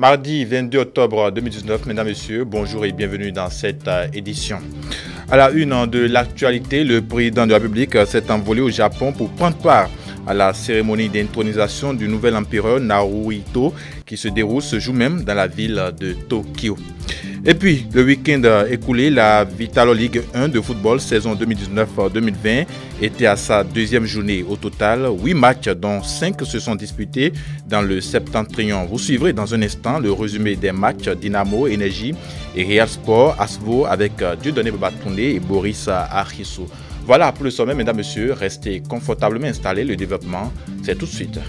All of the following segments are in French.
Mardi 22 octobre 2019, mesdames, messieurs, bonjour et bienvenue dans cette édition. À la une de l'actualité, le président de la République s'est envolé au Japon pour prendre part à la cérémonie d'intronisation du nouvel empereur Naruhito qui se déroule ce jour même dans la ville de Tokyo. Et puis, le week-end écoulé, la Vitalo Ligue 1 de football saison 2019-2020 était à sa deuxième journée. Au total, 8 matchs dont 5 se sont disputés dans le septentrion. Vous suivrez dans un instant le résumé des matchs Dynamo, Énergie et Real Sport Asvo avec Dieudonné Babatunde et Boris Archiso. Voilà pour le sommet, mesdames, messieurs, restez confortablement installés. Le développement, c'est tout de suite.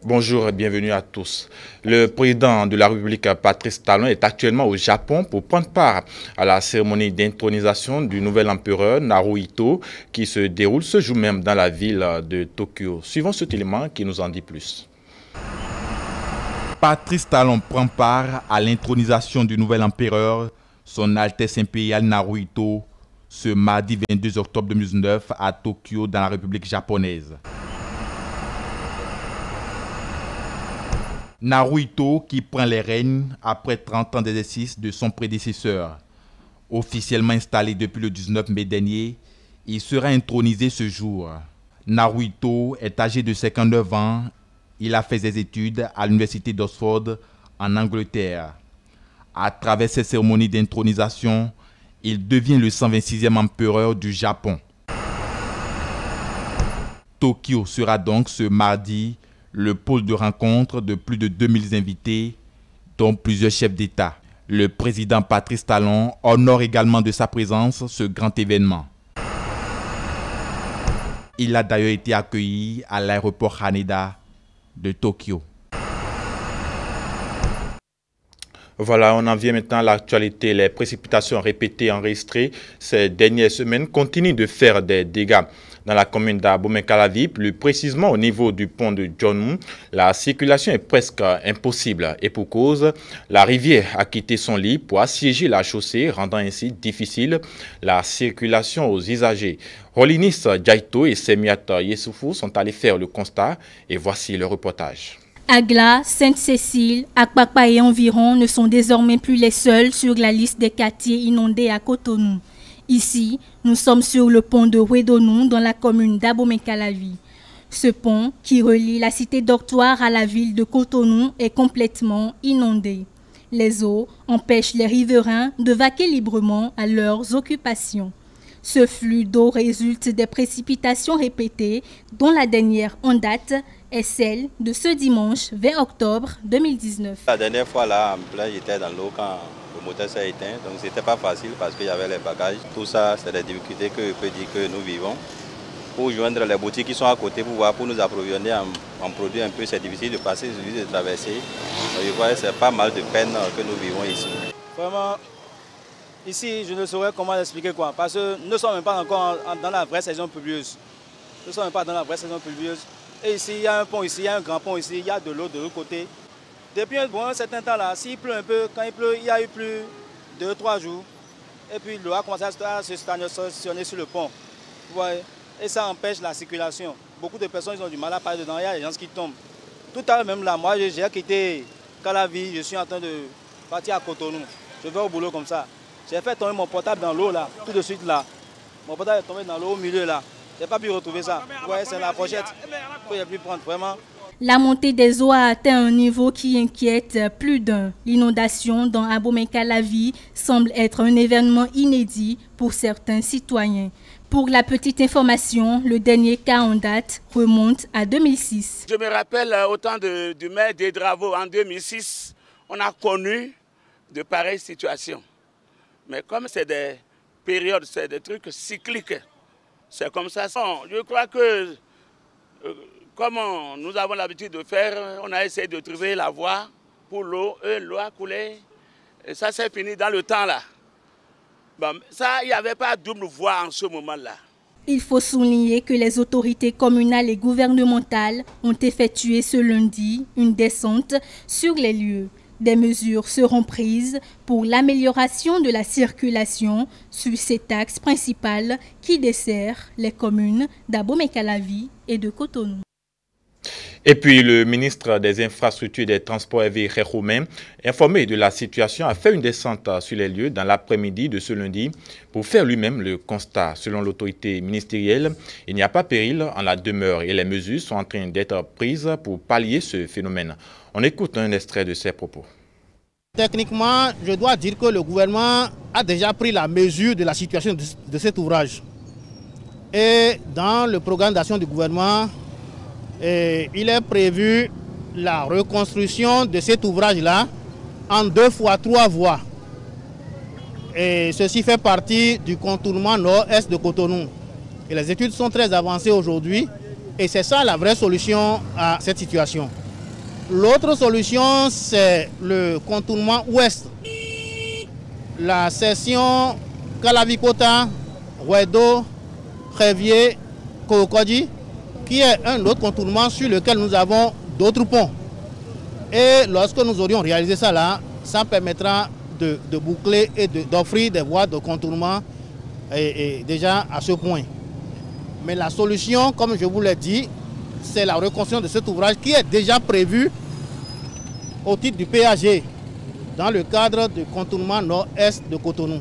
Bonjour et bienvenue à tous. Le président de la République, Patrice Talon, est actuellement au Japon pour prendre part à la cérémonie d'intronisation du nouvel empereur Naruhito qui se déroule ce jour même dans la ville de Tokyo. Suivons cet élément qui nous en dit plus. Patrice Talon prend part à l'intronisation du nouvel empereur, son Altesse impériale Naruhito, ce mardi 22 octobre 2019 à Tokyo dans la République japonaise. Naruhito qui prend les rênes après 30 ans d'exercice de son prédécesseur. Officiellement installé depuis le 19 mai dernier, il sera intronisé ce jour. Naruhito est âgé de 59 ans. Il a fait ses études à l'université d'Oxford en Angleterre. À travers cette cérémonie d'intronisation, il devient le 126e empereur du Japon. Tokyo sera donc ce mardi le pôle de rencontre de plus de 2000 invités, dont plusieurs chefs d'État. Le président Patrice Talon honore également de sa présence ce grand événement. Il a d'ailleurs été accueilli à l'aéroport Haneda de Tokyo. Voilà, on en vient maintenant à l'actualité. Les précipitations répétées enregistrées ces dernières semaines continuent de faire des dégâts. Dans la commune d'Abomey-Calavi, plus précisément au niveau du pont de Djonou, la circulation est presque impossible. Et pour cause, la rivière a quitté son lit pour assiéger la chaussée, rendant ainsi difficile la circulation aux usagers. Rolinis Djaito et Semiat Yessoufou sont allés faire le constat et voici le reportage. Agla, Sainte-Cécile, Akpakpa et environ ne sont désormais plus les seuls sur la liste des quartiers inondés à Cotonou. Ici, nous sommes sur le pont de Ouédonou dans la commune d'Abomey-Calavi. Ce pont, qui relie la cité dortoir à la ville de Cotonou, est complètement inondé. Les eaux empêchent les riverains de vaquer librement à leurs occupations. Ce flux d'eau résulte des précipitations répétées, dont la dernière en date est celle de ce dimanche 20 octobre 2019. La dernière fois, là, en plein, j'étais dans l'eau quand le moteur s'est éteint, donc c'était pas facile parce qu'il y avait les bagages. Tout ça, c'est des difficultés que je peux dire que nous vivons. Pour joindre les boutiques qui sont à côté, pour nous approvisionner en produits un peu, c'est difficile de passer, de traverser. Donc, je vois que c'est pas mal de peine que nous vivons ici. Vraiment, ici, je ne saurais comment expliquer quoi, parce que nous ne sommes même pas encore dans la vraie saison pluvieuse. Nous ne sommes même pas dans la vraie saison pluvieuse. Et ici, il y a un pont ici, il y a un grand pont ici, il y a de l'eau de l'autre côté. Depuis un certain temps là, s'il pleut un peu, quand il pleut, il y a eu plus de 2-3 jours. Et puis l'eau a commencé à se stationner sur le pont. Vous voyez? Et ça empêche la circulation. Beaucoup de personnes ils ont du mal à passer dedans, il y a des gens qui tombent. Tout à l'heure même là, moi j'ai quitté Calavi, je suis en train de partir à Cotonou. Je vais au boulot comme ça. J'ai fait tomber mon portable dans l'eau là, tout de suite là. Mon portable est tombé dans l'eau au milieu là. Je n'ai pas pu retrouver ça. Vous voyez, c'est la pochette que j'ai pu prendre vraiment. La montée des eaux a atteint un niveau qui inquiète plus d'un. L'inondation dans Abomey-Calavi semble être un événement inédit pour certains citoyens. Pour la petite information, le dernier cas en date remonte à 2006. Je me rappelle au temps du maire Dédravo en 2006, on a connu de pareilles situations. Mais comme c'est des périodes, c'est des trucs cycliques, c'est comme ça. Je crois que, comme nous avons l'habitude de faire, on a essayé de trouver la voie pour l'eau. L'eau a coulé. Et ça s'est fini dans le temps là. Bon, ça, il n'y avait pas double voie en ce moment-là. Il faut souligner que les autorités communales et gouvernementales ont effectué ce lundi une descente sur les lieux. Des mesures seront prises pour l'amélioration de la circulation sur cet axe principal qui dessert les communes d'Abomey-Calavi et de Cotonou. Et puis, le ministre des Infrastructures et des Transports, Hervé Khekhoumé, informé de la situation, a fait une descente sur les lieux dans l'après-midi de ce lundi pour faire lui-même le constat. Selon l'autorité ministérielle, il n'y a pas péril en la demeure et les mesures sont en train d'être prises pour pallier ce phénomène. On écoute un extrait de ses propos. Techniquement, je dois dire que le gouvernement a déjà pris la mesure de la situation de cet ouvrage. Et dans le programme d'action du gouvernement, il est prévu la reconstruction de cet ouvrage-là en 2 fois 3 voies. Et ceci fait partie du contournement nord-est de Cotonou. Et les études sont très avancées aujourd'hui et c'est ça la vraie solution à cette situation. L'autre solution, c'est le contournement ouest. La section Calavikota, Rouedo, Révier, Kokodji, qui est un autre contournement sur lequel nous avons d'autres ponts. Et lorsque nous aurions réalisé ça là, ça permettra de boucler et d'offrir des voies de contournement et déjà à ce point. Mais la solution, comme je vous l'ai dit, c'est la reconstruction de cet ouvrage qui est déjà prévu au titre du PAG dans le cadre du contournement nord-est de Cotonou.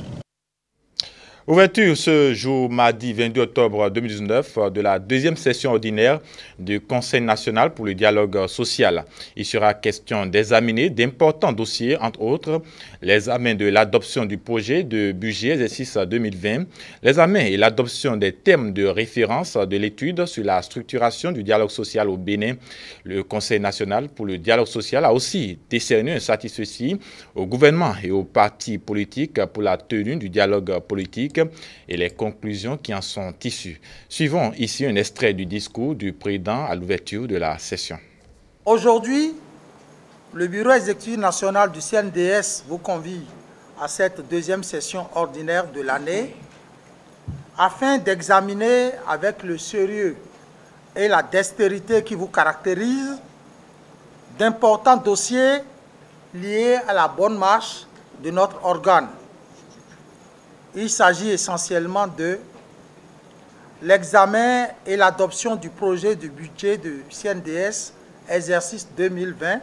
Ouverture ce jour mardi 22 octobre 2019 de la 2e session ordinaire du Conseil national pour le dialogue social. Il sera question d'examiner d'importants dossiers, entre autres l'examen de l'adoption du projet de budget exercice 2020, l'examen et l'adoption des termes de référence de l'étude sur la structuration du dialogue social au Bénin. Le Conseil national pour le dialogue social a aussi décerné un satisfecit au gouvernement et aux partis politiques pour la tenue du dialogue politique et les conclusions qui en sont issues. Suivons ici un extrait du discours du président à l'ouverture de la session. Aujourd'hui, le Bureau exécutif national du CNDS vous convie à cette 2e session ordinaire de l'année afin d'examiner avec le sérieux et la dextérité qui vous caractérise d'importants dossiers liés à la bonne marche de notre organe. Il s'agit essentiellement de l'examen et l'adoption du projet de budget du CNDS exercice 2020,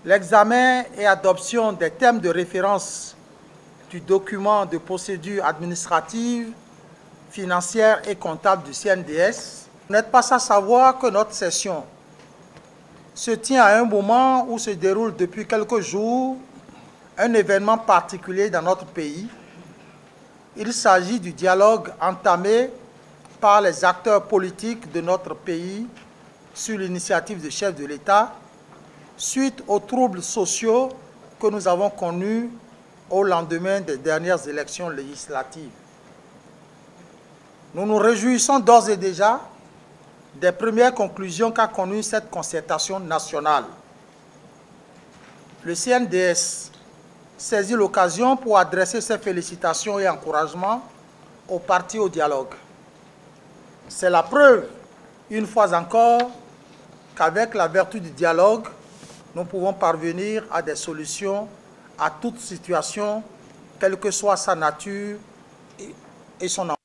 l'examen et adoption des termes de référence du document de procédure administrative, financière et comptable du CNDS. Vous n'êtes pas sans savoir que notre session se tient à un moment où se déroule depuis quelques jours un événement particulier dans notre pays. Il s'agit du dialogue entamé par les acteurs politiques de notre pays sur l'initiative du chef de l'État suite aux troubles sociaux que nous avons connus au lendemain des dernières élections législatives. Nous nous réjouissons d'ores et déjà des premières conclusions qu'a connues cette concertation nationale. Le CNDS saisit l'occasion pour adresser ses félicitations et encouragements aux partis au dialogue. C'est la preuve, une fois encore, qu'avec la vertu du dialogue, nous pouvons parvenir à des solutions à toute situation, quelle que soit sa nature et son ampleur.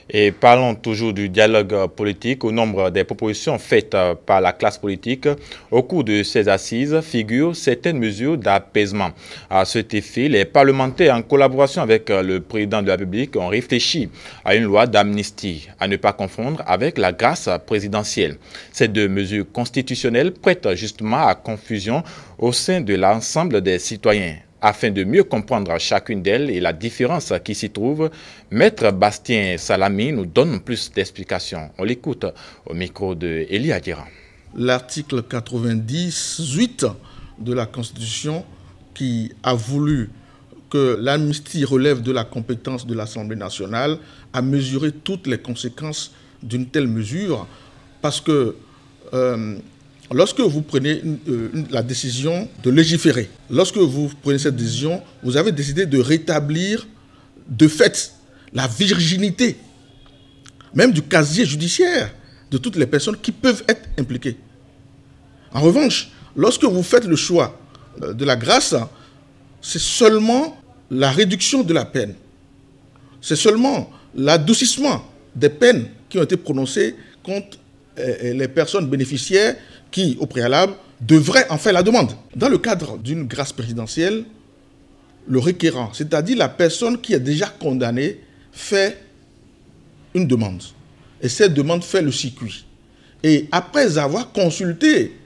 Et parlons toujours du dialogue politique. Au nombre des propositions faites par la classe politique au cours de ces assises figurent certaines mesures d'apaisement. À cet effet, les parlementaires, en collaboration avec le président de la République, ont réfléchi à une loi d'amnistie, à ne pas confondre avec la grâce présidentielle. Ces 2 mesures constitutionnelles prêtent justement à confusion au sein de l'ensemble des citoyens. Afin de mieux comprendre chacune d'elles et la différence qui s'y trouve, Maître Bastien Salami nous donne plus d'explications. On l'écoute au micro de Eli Adjera. L'article 98 de la Constitution qui a voulu que l'amnistie relève de la compétence de l'Assemblée nationale a mesuré toutes les conséquences d'une telle mesure parce que lorsque vous prenez la décision de légiférer, lorsque vous prenez cette décision, vous avez décidé de rétablir de fait la virginité, même du casier judiciaire de toutes les personnes qui peuvent être impliquées. En revanche, lorsque vous faites le choix de la grâce, c'est seulement la réduction de la peine. C'est seulement l'adoucissement des peines qui ont été prononcées contre les personnes bénéficiaires qui, au préalable, devraient en faire la demande. Dans le cadre d'une grâce présidentielle, le requérant, c'est-à-dire la personne qui est déjà condamnée, fait une demande. Et cette demande fait le circuit. Et après avoir consulté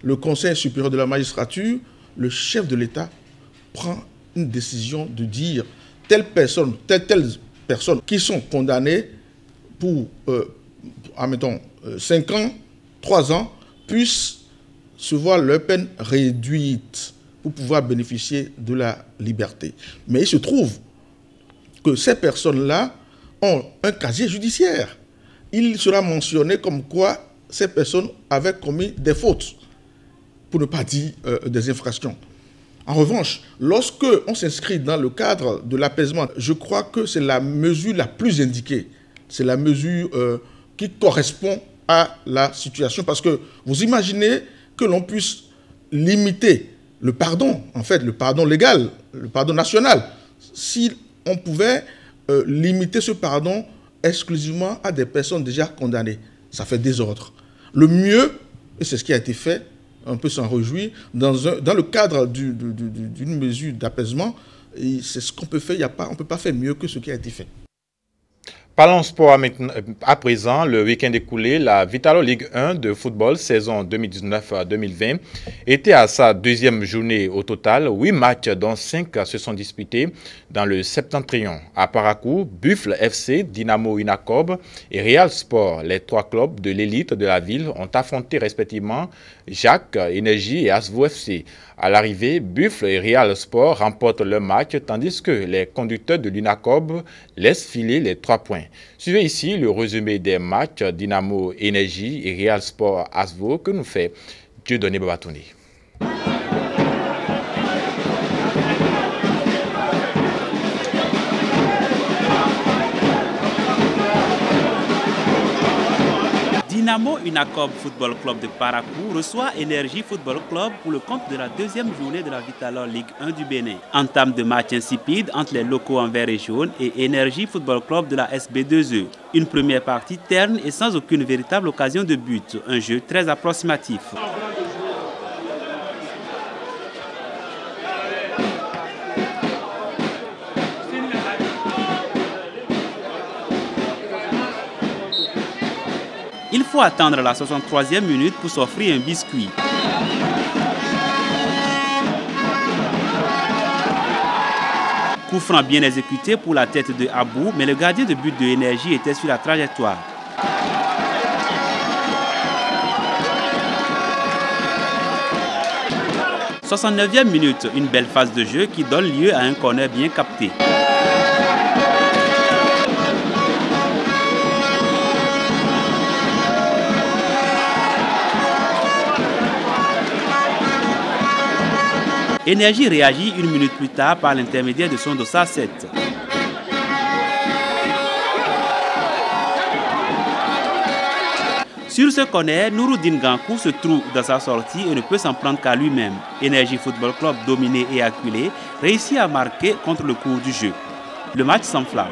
le Conseil supérieur de la magistrature, le chef de l'État prend une décision de dire telle personne qui sont condamnées pour, admettons, 5 ans, 3 ans, puissent se voir leur peine réduite pour pouvoir bénéficier de la liberté. Mais il se trouve que ces personnes-là ont un casier judiciaire. Il sera mentionné comme quoi ces personnes avaient commis des fautes, pour ne pas dire des infractions. En revanche, lorsque on s'inscrit dans le cadre de l'apaisement, je crois que c'est la mesure la plus indiquée. C'est la mesure qui correspond à la situation. Parce que vous imaginez que l'on puisse limiter le pardon, en fait, le pardon légal, le pardon national. Si on pouvait limiter ce pardon exclusivement à des personnes déjà condamnées, ça fait désordre. Le mieux, et c'est ce qui a été fait, on peut s'en réjouir, dans le cadre d'une mesure d'apaisement, c'est ce qu'on peut faire, on ne peut pas faire mieux que ce qui a été fait. Parlons sport à présent. Le week-end écoulé, la Vitalo Ligue 1 de football saison 2019-2020 était à sa deuxième journée au total. 8 matchs dont 5 se sont disputés dans le Septentrion. À Parakou, Buffle FC, Dynamo Unacob et Real Sport, les 3 clubs de l'élite de la ville, ont affronté respectivement Jacques, Énergie et Asvo FC. À l'arrivée, Buffle et Real Sport remportent le match, tandis que les conducteurs de l'Unacob laissent filer les 3 points. Suivez ici le résumé des matchs Dynamo Énergie et Real Sport Asvo que nous fait Dieudonné Babatouni. Dynamo Unacob Football Club de Parakou reçoit Énergie Football Club pour le compte de la deuxième journée de la Vitalo Ligue 1 du Bénin. Entame de match insipide entre les locaux en vert et jaune et Énergie Football Club de la SB2E. Une première partie terne et sans aucune véritable occasion de but. Un jeu très approximatif. Il faut attendre la 63e minute pour s'offrir un biscuit. Coup franc bien exécuté pour la tête de Abou, mais le gardien de but de Énergie était sur la trajectoire. « 69e minute, une belle phase de jeu qui donne lieu à un corner bien capté. Énergie réagit 1 minute plus tard par l'intermédiaire de son dossard 7. Sur ce corner, Nouroudine Gankou se trouve dans sa sortie et ne peut s'en prendre qu'à lui-même. Énergie Football Club, dominé et acculé, réussit à marquer contre le cours du jeu. Le match s'enflamme.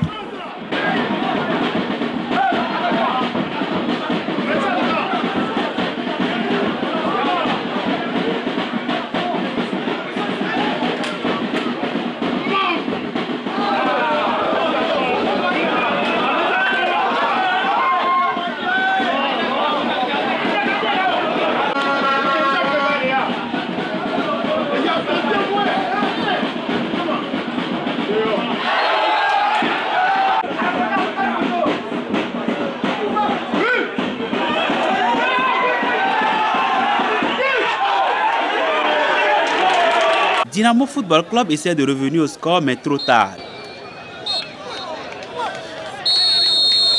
Dynamo Football Club essaie de revenir au score, mais trop tard.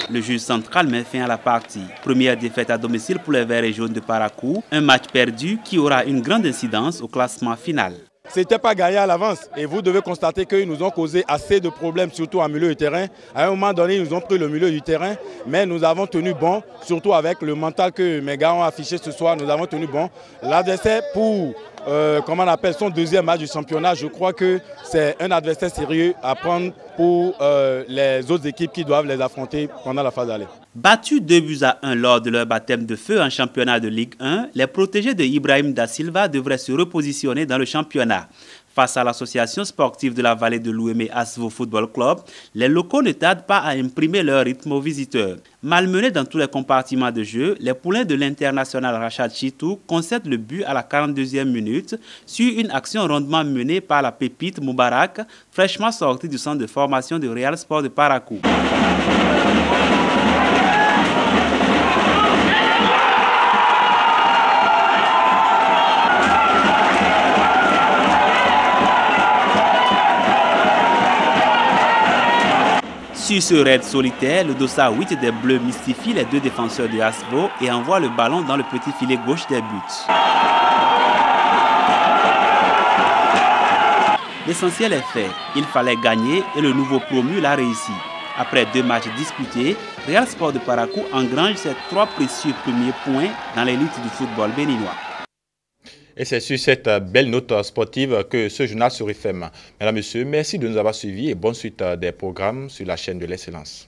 Le juge central met fin à la partie. Première défaite à domicile pour les Verts et Jaunes de Parakou. Un match perdu qui aura une grande incidence au classement final. ce n'était pas gagné à l'avance. Et vous devez constater qu'ils nous ont causé assez de problèmes, surtout en milieu du terrain. À un moment donné, ils nous ont pris le milieu du terrain, mais nous avons tenu bon, surtout avec le mental que mes gars ont affiché ce soir. Nous avons tenu bon. L'adversaire pour comment on appelle son deuxième match du championnat, je crois que c'est un adversaire sérieux à prendre pour les autres équipes qui doivent les affronter pendant la phase d'aller. Battus 2-1 lors de leur baptême de feu en championnat de Ligue 1, les protégés de Ibrahim Da Silva devraient se repositionner dans le championnat. Face à l'association sportive de la vallée de l'Ouémé Asvo Football Club, les locaux ne tardent pas à imprimer leur rythme aux visiteurs. Malmenés dans tous les compartiments de jeu, les poulains de l'international Rachad Chitou concèdent le but à la 42e minute sur une action rondement menée par la pépite Moubarak, fraîchement sortie du centre de formation de Real Sport de Parakou. Sur ce raid solitaire, le dossard 8 des Bleus mystifie les deux défenseurs de Asvo et envoie le ballon dans le petit filet gauche des buts. L'essentiel est fait, il fallait gagner et le nouveau promu l'a réussi. Après 2 matchs disputés, Real Sport de Parakou engrange ses 3 précieux premiers points dans l'élite du football béninois. Et c'est sur cette belle note sportive que ce journal se referme. Mesdames, Messieurs, merci de nous avoir suivis et bonne suite des programmes sur la chaîne de l'excellence.